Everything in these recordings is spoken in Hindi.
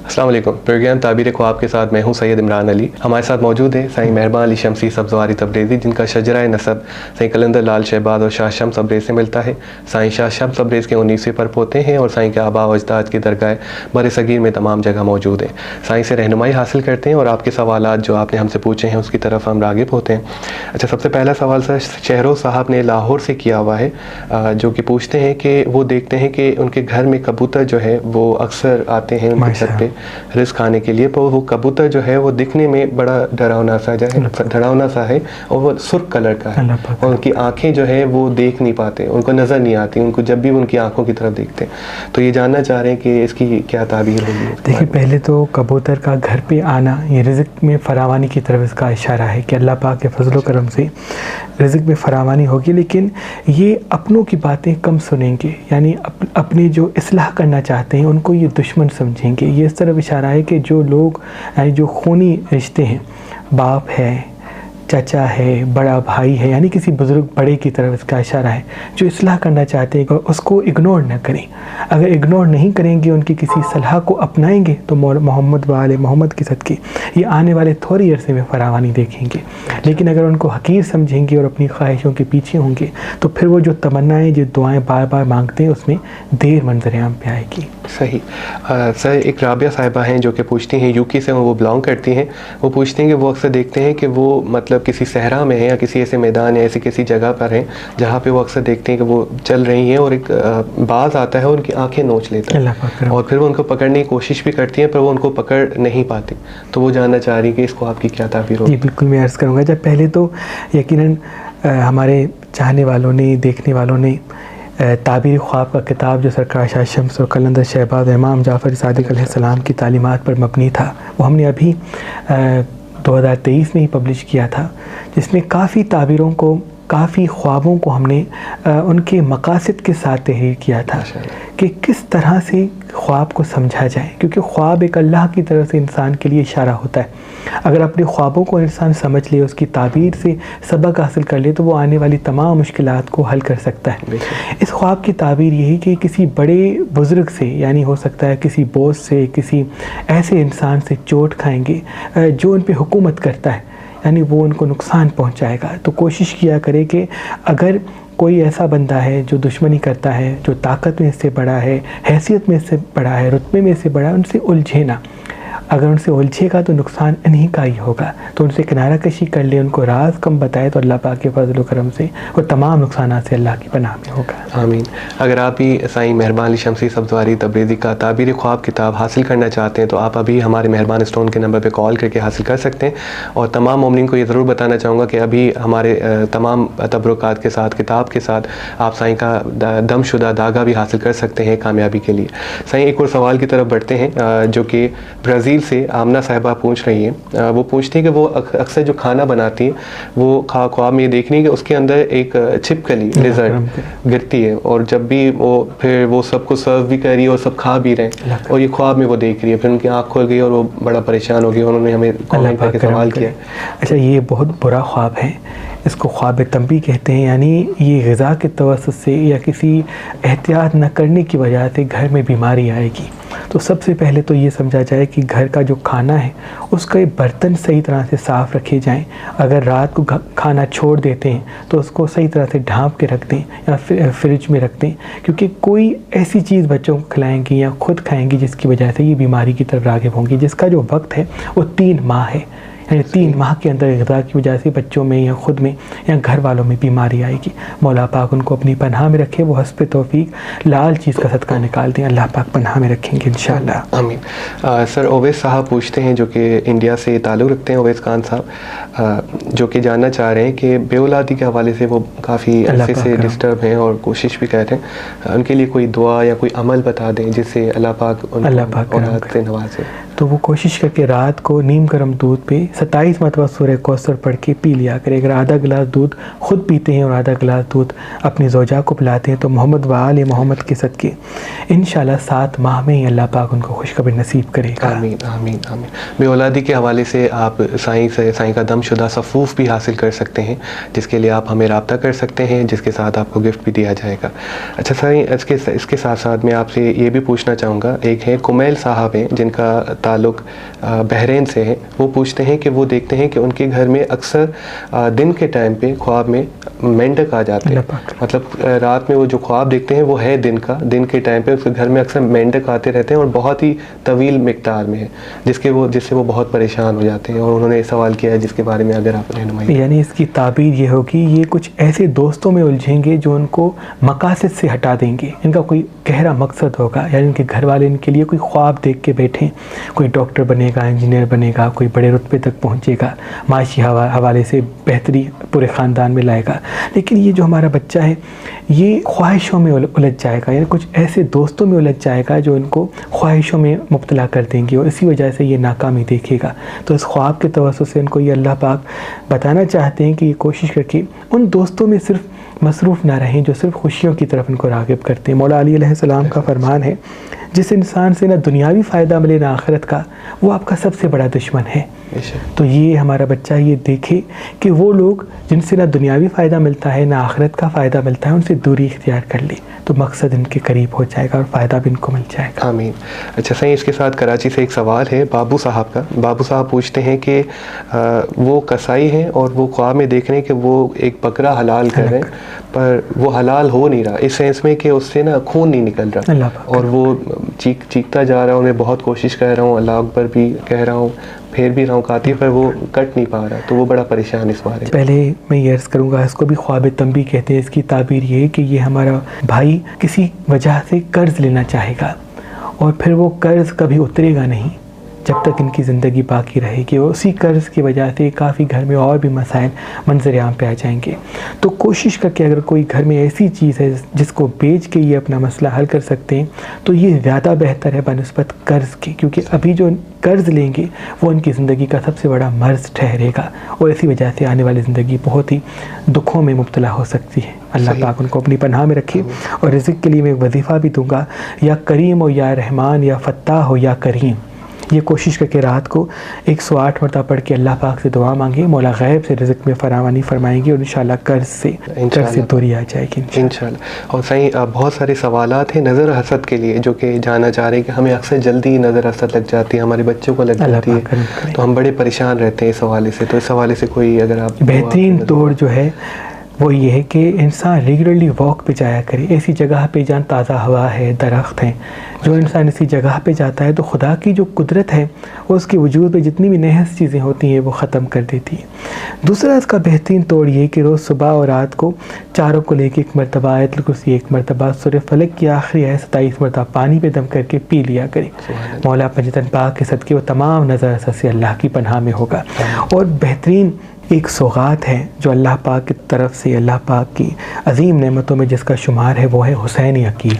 अस्सलाम वालेकुम। प्रोग्राम ताबीर ख्वाब के साथ मैं हूं सैयद इमरान अली। हमारे साथ मौजूद है साईं मेहरबान अली शमसी सब्ज़वारी तब्रेज़ी, जिनका शजरा नसब साईं कलंदर लाल शहबाज और शाह शम्स तब्रेज़ से मिलता है। साईं शाह शम्स तब्रेज़ के 19वें परपोते हैं और साईं के आबा व अजदाद की दरगाह बर सगीर में तमाम जगह मौजूद है। साईं से रहनुमाई हासिल करते हैं और आपके सवालात जो आपने हमसे पूछे हैं उसकी तरफ हम राग़िब होते हैं। अच्छा, सबसे पहला सवाल सर शहरों साहब ने लाहौर से किया हुआ है, जो कि पूछते हैं कि वो देखते हैं कि उनके घर में कबूतर जो है वो अक्सर आते हैं उनके छत पे रिस्क खाने के लिए, पर वो कबूतर जो है वो दिखने में बड़ा डरावना सा है और वो सुर्ख कलर का है और उनकी आंखें जो है वो देख नहीं पाते, उनको नज़र नहीं आती उनको जब भी उनकी आंखों की तरफ देखते हैं। तो ये जानना चाह रहे हैं कि इसकी क्या ताबीर होगी। देखिए, पहले तो कबूतर का घर पे आना ये रिज़्क़ में फरावानी की तरफ इसका इशारा है कि अल्लाह पाक के फजल करम से रिज़्क़ में फरावानी होगी, लेकिन ये अपनों की बातें कम सुनेंगे, यानी अपने जो इस्लाह करना चाहते हैं उनको ये दुश्मन समझेंगे। ये इस तरफ इशारा है कि जो लोग यानी जो खूनी रिश्ते हैं, बाप है, चाचा है, बड़ा भाई है, यानी किसी बुज़ुर्ग बड़े की तरफ इसका इशारा है, जो इस्लाह करना चाहते हैं उसको इग्नोर न करें। अगर इग्नोर नहीं करेंगे, उनकी किसी सलाह को अपनाएंगे तो मोहम्मद वाले मोहम्मद के सदक़े ये आने वाले थोड़ी अरसे में फरावानी देखेंगे। लेकिन अगर उनको हकीर समझेंगे और अपनी ख्वाहिशों के पीछे होंगे तो फिर वो जो तमन्नाएँ जो दुआएँ बार बार मांगते हैं उसमें देर मंजर-ए-आम पे आएगी। सही। सर, एक राबिया साहिबा हैं जो कि पूछती हैं, यूके से वो बिलोंग करती हैं, वो पूछती हैं कि वो अक्सर देखते हैं कि वो मतलब किसी सहरा में है या किसी ऐसे मैदान या ऐसी किसी जगह पर हैं जहाँ पे वो अक्सर देखते हैं कि वो चल रही हैं और एक बाज आता है और उनकी आंखें नोच लेता है और फिर वो उनको पकड़ने की कोशिश भी करती हैं पर वो उनको पकड़ नहीं पाती। तो वो जानना चाह रही है कि इसको आपकी क्या ताबीर होगी। जी बिल्कुल, मैं अर्ज़ करूँगा। जब पहले तो यकीनन हमारे चाहने वालों ने, देखने वालों ने ताबीर ख्वाब का किताब जो सरकार शाह शम्स और कलंदर शहबाज इमाम जाफ़र सादिक़ अलैहिस्सलाम की तालीमात पर मबनी था, वो हमने अभी 2023 में ही पब्लिश किया था, जिसमें काफ़ी ताबीरों को, काफ़ी ख्वाबों को हमने उनके मकासद के साथ तहरीर किया था कि किस तरह से ख्वाब को समझा जाए, क्योंकि ख्वाब एक अल्लाह की तरफ से इंसान के लिए इशारा होता है। अगर अपने ख्वाबों को इंसान समझ ले, उसकी ताबीर से सबक हासिल कर ले तो वो आने वाली तमाम मुश्किलात को हल कर सकता है। इस ख्वाब की ताबीर यही कि किसी बड़े बुज़ुर्ग से, यानी हो सकता है किसी बोस से, किसी ऐसे इंसान से चोट खाएंगे जो उन पर हुकूमत करता है, यानी वो उनको नुकसान पहुंचाएगा। तो कोशिश किया करे कि अगर कोई ऐसा बंदा है जो दुश्मनी करता है, जो ताकत में इससे बड़ा है, हैसियत में इससे बड़ा है, रुतबे में इससे बड़ा है, उनसे उलझे ना। अगर उनसे उलझेगा तो नुकसान इन्हीं का ही होगा। तो उनसे किनारा कशी कर ले, उनको राज कम बताए तो अल्लाह पाक के फजल करम से और तमाम नुकसान से अल्लाह की पनाह में होगा। आमीन। अगर आप भी साईं मेहरबान अली शमसी सब्ज़वारी तब्रेज़ी का ताबीर ख्वाब किताब हासिल करना चाहते हैं तो आप अभी हमारे मेहरबान स्टोन के नंबर पर कॉल करके हासिल कर सकते हैं। और तमाम मोमिनीन को ये ज़रूर बताना चाहूँगा कि अभी हमारे तमाम तबरुकात के साथ, किताब के साथ आप साईं का दमशुदा धागा भी हासिल कर सकते हैं कामयाबी के लिए। साईं, एक और सवाल की तरफ बढ़ते हैं जो कि ब्राज़ील से आमना साहिबा पूछ रही हैं। वो पूछती हैं कि वो अक्सर जो खाना बनाती हैं वो ख्वाब में ये देखनी है कि उसके अंदर एक छिपकली लिज़र्ड गिरती है और जब भी वो फिर वो सबको सर्व भी कर रही है और सब खा भी रहे हैं और ये ख्वाब में वो देख रही है। फिर उनकी आँख खुल गई और वो बड़ा परेशान हो गई। उन्होंने हमें कमेंट करके सवाल किया। अच्छा, ये बहुत बुरा ख्वाब है, इसको ख्वाब तंबी कहते हैं, यानी ये ग़िज़ा के तवस्सुत से या किसी एहतियात न करने की वजह से घर में बीमारी आएगी। तो सबसे पहले तो ये समझा जाए कि घर का जो खाना है उसके बर्तन सही तरह से साफ़ रखे जाएं। अगर रात को खाना छोड़ देते हैं तो उसको सही तरह से ढाँप के रख दें या फ्रिज में रख दें, क्योंकि कोई ऐसी चीज़ बच्चों को खिलाएंगी या खुद खाएंगी जिसकी वजह से ये बीमारी की तरफ राग़िब होंगी, जिसका जो वक्त है वो 3 माह है। यानी 3 माह के अंदर ग़िज़ा की वजह से बच्चों में या ख़ुद में या घर वालों में बीमारी आएगी। मौला पाक उनको अपनी पनाह में रखे, वो हस्ब तौफीक लाल चीज़ का सदका निकाल दें, अल्लाह पाक पनाह में रखेंगे इंशाअल्लाह। आमीन। सर, ओवैस साहब पूछते हैं जो कि इंडिया से ताल्लुक़ रखते हैं, ओवैस खान साहब, जो कि जानना चाह रहे हैं कि बेऔलादी के हवाले से वो काफ़ी अरसे से डिस्टर्ब हैं और कोशिश भी कर रहे हैं, उनके लिए कोई दुआ या कोई अमल बता दें जिससे अल्लाह पाक औलाद से नवाजे। तो वो कोशिश करके रात को नीम गर्म दूध पे 27 मरतबा सूरह कौसर पढ़ के पी लिया करे। अगर आधा गिलास दूध खुद पीते हैं और आधा गिलास दूध अपनी ज़ौजा को पिलाते हैं तो मोहम्मद व आले मोहम्मद के सदके इंशाल्लाह 7 माह में ही अल्लाह पाक उनको खुशखबरी नसीब करेगा। आमीन आमीन आमीन। बेऔलादी के हवाले से आप साईं का दमशुदा सफ़ूफ़ भी हासिल कर सकते हैं, जिसके लिए आप हमें रब्ता कर सकते हैं, जिसके साथ आपको गिफ्ट भी दिया जाएगा। अच्छा साईं, इसके साथ साथ मैं आपसे ये भी पूछना चाहूँगा, एक है कुमैल साहब हैं जिनका ताल्लुक़ बहरीन से है। वो पूछते हैं कि वो देखते हैं कि उनके घर में अक्सर दिन के टाइम पे ख्वाब में मेंढक आ जाते हैं। मतलब रात में वो जो ख्वाब देखते हैं वो है दिन के टाइम पे उसके घर में अक्सर मेंढक आते रहते हैं और बहुत ही तवील मिकदार में है, जिससे वो बहुत परेशान हो जाते हैं। और उन्होंने सवाल किया है जिसके बारे में अगर आप रहनुमाई। यानी इसकी ताबीर ये होगी, ये कुछ ऐसे दोस्तों में उलझेंगे जो उनको मकासद से हटा देंगे। इनका कोई गहरा मकसद होगा, यानी इनके घर वाले इनके लिए कोई ख्वाब देख के बैठे, कोई डॉक्टर बनेगा, इंजीनियर बनेगा, कोई बड़े रुतबे तक पहुँचेगा, माशी हवाले से बेहतरी पूरे ख़ानदान में लाएगा। लेकिन ये जो हमारा बच्चा है ये ख्वाहिशों में उलझ जाएगा, यानी कुछ ऐसे दोस्तों में उलझ जाएगा जो इनको ख्वाहिशों में मुब्तला कर देंगे और इसी वजह से ये नाकामी देखेगा। तो इस ख्वाब के तवज्जुह से इनको ये अल्लाह पाक बताना चाहते हैं कि ये कोशिश करके उन दोस्तों में सिर्फ मसरूफ़ ना रहें जो सिर्फ खुशियों की तरफ इनको राग़िब करते हैं। मौला अली अलैहिस्सलाम का फरमान है, जिस इंसान से ना दुनियावी फ़ायदा मिले ना आखिरत का, वो आपका सबसे बड़ा दुश्मन है। तो ये हमारा बच्चा ये देखे कि वो लोग जिनसे ना दुनियावी फ़ायदा मिलता है ना आखिरत का फ़ायदा मिलता है, उनसे दूरी इख्तियार कर ले, तो मकसद इनके करीब हो जाएगा और फ़ायदा भी इनको मिल जाएगा। आमीन। अच्छा सही, इसके साथ कराची से एक सवाल है बाबू साहब का। बाबू साहब पूछते हैं कि वो कसाई हैं और वो ख्वाब में देख रहे हैं कि वो एक बकरा हलाल कर रहे हैं, पर वो हलाल हो नहीं रहा, इस सेंस में कि उससे ना खून नहीं निकल रहा और वो चीखता जा रहा हूँ, मैं बहुत कोशिश कर रहा हूँ, अल्लाह अकबर भी कह रहा हूँ, फिर भी रौकाती पर वो कट नहीं पा रहा, तो वो बड़ा परेशान इस बारे में। पहले मैं ये अर्ज़ करूँगा, इसको भी ख्वाब तंबी कहते हैं। इसकी ताबीर ये है कि ये हमारा भाई किसी वजह से कर्ज़ लेना चाहेगा और फिर वो कर्ज़ कभी उतरेगा नहीं जब तक इनकी ज़िंदगी बाकी रहेगी, और उसी कर्ज़ की वजह से काफ़ी घर में और भी मसाइल मंजर आम पे आ जाएंगे। तो कोशिश करके अगर कोई घर में ऐसी चीज़ है जिसको बेच के ये अपना मसला हल कर सकते हैं तो ये ज़्यादा बेहतर है बनिस्बत कर्ज़ के, क्योंकि अभी जो कर्ज़ लेंगे वो उनकी ज़िंदगी का सबसे बड़ा मर्ज़ ठहरेगा और इसी वजह से आने वाली ज़िंदगी बहुत ही दुखों में मुब्तला हो सकती है। अल्लाह पाक उनको अपनी पनाह में रखे। और रिज़्क़ के लिए मैं एक वजीफ़ा भी दूँगा, या करीम हो या रहमान, या फ़त्ताह हो या करीम, ये कोशिश करके रात को 108 मरतबा पढ़ के अल्लाह पाक से दुआ मांगे, मौला गैब से रिज़्क़ में फरावानी फरमाएंगे और इंशाल्लाह कर्ज़ से दूरी आ जाएगी इंशाल्लाह। और सही बहुत सारे सवालात हैं नज़र हसद के लिए जो कि जाना चाह रहे हैं कि हमें अक्सर जल्दी नज़र हसद लग जाती है, हमारे बच्चों को लग जाती है, तो हम बड़े परेशान रहते हैं इस हवाले से। तो इस हवाले से कोई अगर आप बेहतरीन तौर जो है वो ये है कि इंसान रेगुलरली वॉक पे जाया करे, ऐसी जगह पे जहाँ ताज़ा हवा है, दरख्त हैं। जो इंसान इसी जगह पे जाता है तो खुदा की जो कुदरत है वो उसके वजूद पे जितनी भी नहस चीज़ें होती हैं वो ख़त्म कर देती है। दूसरा इसका बेहतरीन तौर ये कि रोज़ सुबह और रात को चारों को लेके 1 मरतबा आयतुल कुर्सी, 1 मरतबा सूरह फलक की आखिरी आयत 27 मरतबा पानी पे दम करके पी लिया करे। मौला पंजतन पाक के सदके वो तमाम नज़र असद से अल्लाह की पनाह में होगा। और बेहतरीन एक सौगात है जो अल्लाह पाक की तरफ से, अल्लाह पाक की अजीम नेमतों में जिसका शुमार है वो है हुसैनी अकीक।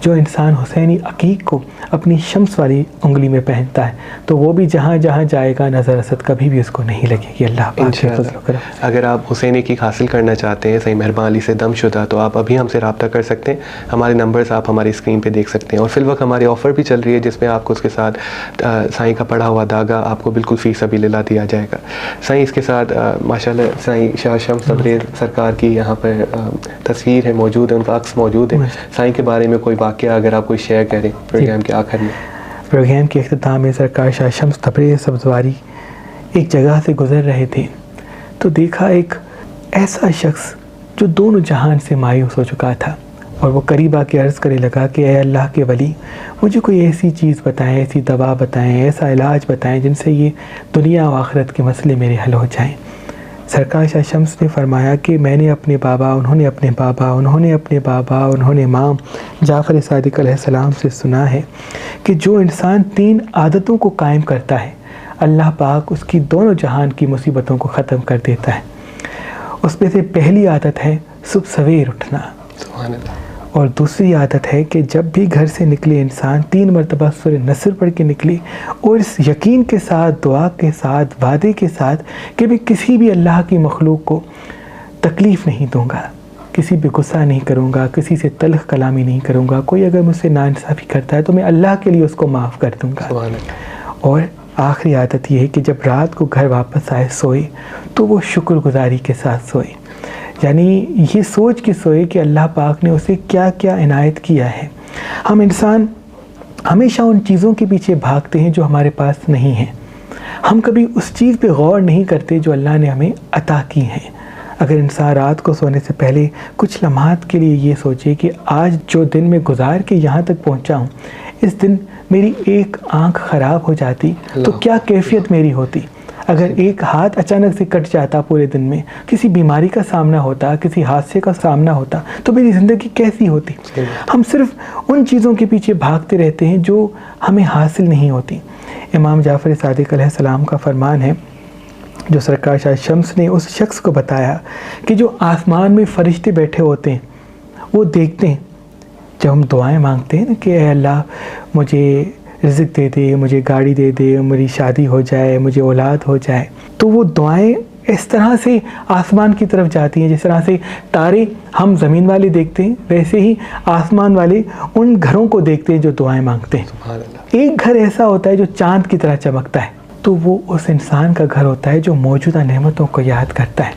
जो इंसान हुसैनी अकीक को अपनी शम्स वाली उंगली में पहनता है तो वो भी जहाँ जहाँ जाएगा नज़र असद कभी भी उसको नहीं लगेगी। अल्लाह पाक। अगर आप हुसैनी अकीक हासिल करना चाहते हैं सही मेहरबानी से दमशुदा, तो आप अभी हमसे रब्ता कर सकते हैं। हमारे नंबर्स आप हमारी स्क्रीन पर देख सकते हैं और फिल वक्त हमारी ऑफ़र भी चल रही है जिसमें आपको उसके साथ साईं का पढ़ा हुआ दागा आपको बिल्कुल फ़ी सबीलिल्लाह दिया जाएगा। साईं इसके साथ माशाल्लाह साईं शाह शम्स तबरेज़ सरकार की यहाँ पर तस्वीर है मौजूद है, उनका अक्स मौजूद है। साईं के बारे में कोई वाक़या अगर आप कोई शेयर करें प्रोग्राम के आखिर में। प्रोग्राम के अख्ताम में सरकार शाह शम्स तबरेज़ सब्ज़वारी एक जगह से गुज़र रहे थे तो देखा एक ऐसा शख्स जो दोनों जहान से मायूस हो चुका था और वो करीब आके अर्ज़ करे लगा कि ए अल्लाह के वली, मुझे कोई ऐसी चीज़ बताएं, ऐसी दवा बताएं, ऐसा इलाज बताएं जिनसे ये दुनिया और आखिरत के मसले मेरे हल हो जाएं। सरकार शाह शम्स ने फरमाया कि मैंने अपने बाबा, उन्होंने अपने बाबा, उन्होंने अपने बाबा, उन्होंने इमाम जाफ़र सादिक अलैहिस्सलाम से सुना है कि जो इंसान 3 आदतों को कायम करता है अल्लाह पाक उसकी दोनों जहान की मुसीबतों को ख़त्म कर देता है। उसमें से पहली आदत है सुबह सवेर उठना और दूसरी आदत है कि जब भी घर से निकले इंसान 3 मरतबा सूरह नसर पढ़ के निकले और इस यकीन के साथ, दुआ के साथ, वादे के साथ कि मैं किसी भी अल्लाह की मखलूक को तकलीफ़ नहीं दूंगा, किसी पे गुस्सा नहीं करूंगा, किसी से तल्ख कलामी नहीं करूंगा, कोई अगर मुझसे नाइंसाफ़ी करता है तो मैं अल्लाह के लिए उसको माफ़ कर दूंगा। और आखिरी आदत ये है कि जब रात को घर वापस आए, सोए, तो वो शुक्रगुजारी के साथ सोए, यानी ये सोच के सोए कि अल्लाह पाक ने उसे क्या क्या इनायत किया है। हम इंसान हमेशा उन चीज़ों के पीछे भागते हैं जो हमारे पास नहीं हैं। हम कभी उस चीज़ पे गौर नहीं करते जो अल्लाह ने हमें अता की है। अगर इंसान रात को सोने से पहले कुछ लम्हात के लिए ये सोचे कि आज जो दिन मैं गुजार के यहाँ तक पहुँचा हूँ, इस दिन मेरी एक आँख ख़राब हो जाती तो क्या कैफियत मेरी होती। अगर एक हाथ अचानक से कट जाता पूरे दिन में, किसी बीमारी का सामना होता, किसी हादसे का सामना होता, तो मेरी ज़िंदगी कैसी होती। हम सिर्फ उन चीज़ों के पीछे भागते रहते हैं जो हमें हासिल नहीं होती। इमाम जाफ़र सादिक अलैहिस्सलाम का फरमान है, जो सरकार शाह शम्स ने उस शख्स को बताया कि जो आसमान में फ़रिश्ते बैठे होते हैं, वो देखते हैं जब हम दुआएं मांगते हैं ना कि ऐ अल्लाह मुझे रिज़्क़ दे दे, मुझे गाड़ी दे दे, मेरी शादी हो जाए, मुझे औलाद हो जाए, तो वो दुआएं इस तरह से आसमान की तरफ जाती हैं। जिस तरह से तारे हम ज़मीन वाले देखते हैं, वैसे ही आसमान वाले उन घरों को देखते हैं जो दुआएं मांगते हैं। एक घर ऐसा होता है जो चाँद की तरह चमकता है, तो वो उस इंसान का घर होता है जो मौजूदा नेमतों को याद करता है।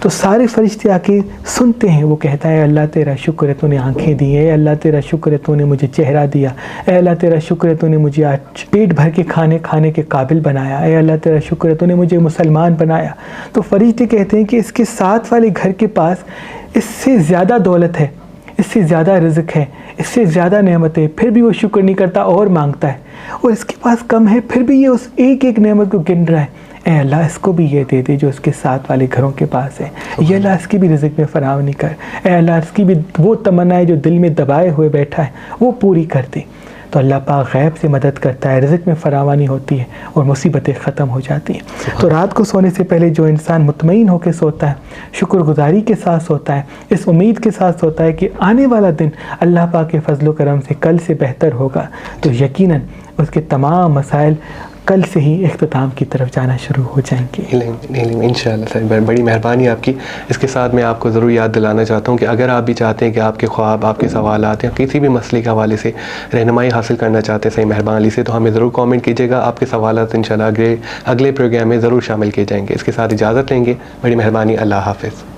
तो सारे फरिश्ते आके सुनते हैं, वो कहता है अल्लाह तेरा शुक्र है तूने आंखें दी है, अल्लाह तेरा शुक्र है तूने मुझे चेहरा दिया, अल्लाह तेरा शुक्र है तूने मुझे आज पेट भर के खाने के काबिल बनाया, अल्लाह तेरा शुक्र है तूने मुझे मुसलमान बनाया। तो फरिश्ते कहते हैं कि इसके साथ वाले घर के पास इससे ज़्यादा दौलत है, इससे ज़्यादा रिज़्क़ है, इससे ज़्यादा नेमत है, फिर भी वो शुक्र नहीं करता और मांगता है। और इसके पास कम है, फिर भी ये उस एक एक नेमत को गिन रहा है। ऐ अल्लाह इसको भी ये दे दे जो इसके साथ वाले घरों के पास है, ये अल्लाह इसकी भी रिज़्क़ में फराहमी कर, ऐ अल्लाह इसकी भी वो तमन्ना है जो दिल में दबाए हुए बैठा है वो पूरी कर दे। तो अल्लाह पाक गैब से मदद करता है, रिज़्क़ में फरावानी होती है और मुसीबतें ख़त्म हो जाती हैं। तो रात को सोने से पहले जो इंसान मुतमईन होकर सोता है, शुक्रगुजारी के साथ सोता है, इस उम्मीद के साथ सोता है कि आने वाला दिन अल्लाह पाक के फजल करम से कल से बेहतर होगा, तो यकीनन उसके तमाम मसाइल कल से ही इख्तिताम की तरफ जाना शुरू हो जाएंगे। इंशाअल्लाह सर, बड़ी मेहरबानी आपकी। इसके साथ मैं आपको ज़रूर याद दिलाना चाहता हूँ कि अगर आप भी चाहते हैं कि आपके ख्वाब, आपके सवालात या किसी भी मसले के हवाले से रहनुमाई हासिल करना चाहते हैं सही मेहरबान अली से, तो हमें ज़रूर कमेंट कीजिएगा। आपके सवालात इंशाअल्लाह अगले प्रोग्राम में ज़रूर शामिल किए जाएंगे। इसके साथ इजाज़त लेंगे। बड़ी मेहरबानी, अल्लाह हाफ़िज़।